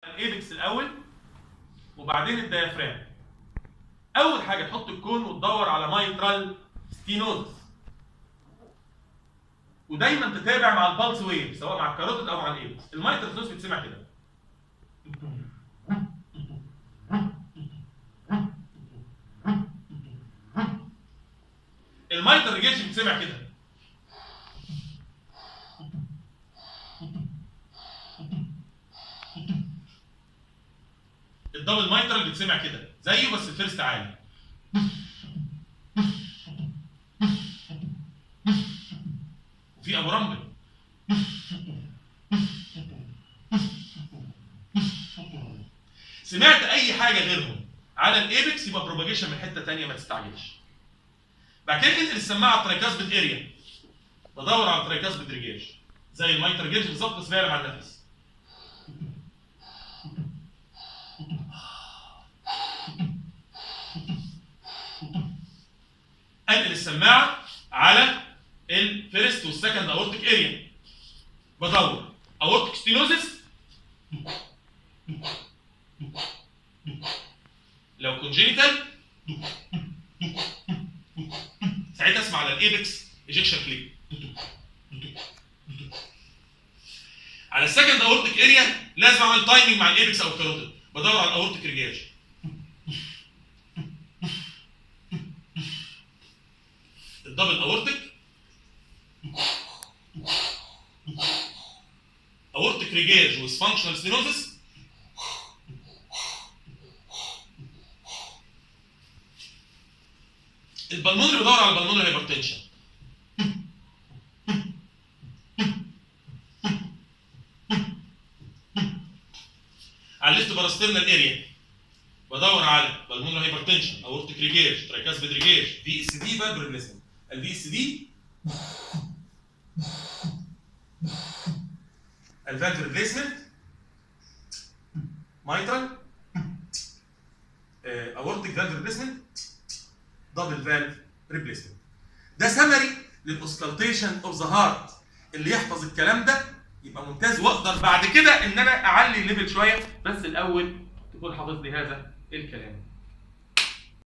الايبكس الاول وبعدين الديافرام. اول حاجه تحط الكون وتدور على مايترال ستينوزس، ودايما تتابع مع البلس ويف سواء مع الكاروتيد او مع الايبكس. المايترال ستينوزس بتسمع كده، المايترال ريجيشن بتسمع كده، الدبل مايترال بتسمع كده زيه بس الفيرست عالي. وفي ابو رامبل. سمعت اي حاجه غيرهم على الايبكس يبقى بروباجيشن من حته ثانيه، ما تستعجلش. بعد كده انقل السماعه على الترايكاسبيد اريا، بدور على الترايكاسبيد ريجيج زي المايترال ريجيج بالظبط بس فعلا مع النفس. انقل السماعه على الفيرست والسكند اورتيك اريا، بدور اورتيك ستينوزس لو كونجينيتال، ساعتها اسمع على الايبكس ايجكشن كليك. على السكند اورتيك اريا لازم اعمل تايمنج مع الايبكس او الكاروتيد، بدور على الاورتيك ريجيج. الدبل اورتيك، اورتيك ريجيج ويز فانكشنال ستينوزس، البلمونري بدور على البلمونري هايبرتنشن. على الليفت باراسترنال اريا بدور على بالمونري هايبرتنشن، اورتيك ريجيج، ترايكاسبيد ريجيج، في اس دي فالف ريبليسمنت. الفي اس دي الفالف ريبليسمنت، مايترال، اورتيك فالف ريبليسمنت، دبل فالف ريبليسمنت. ده سمري للاوسكالتيشن اوف ذا هارت. اللي يحفظ الكلام ده يبقى ممتاز، واقدر بعد كده ان انا اعلي الليفل شويه، بس الاول تكون حافظ لي هذا الكلام.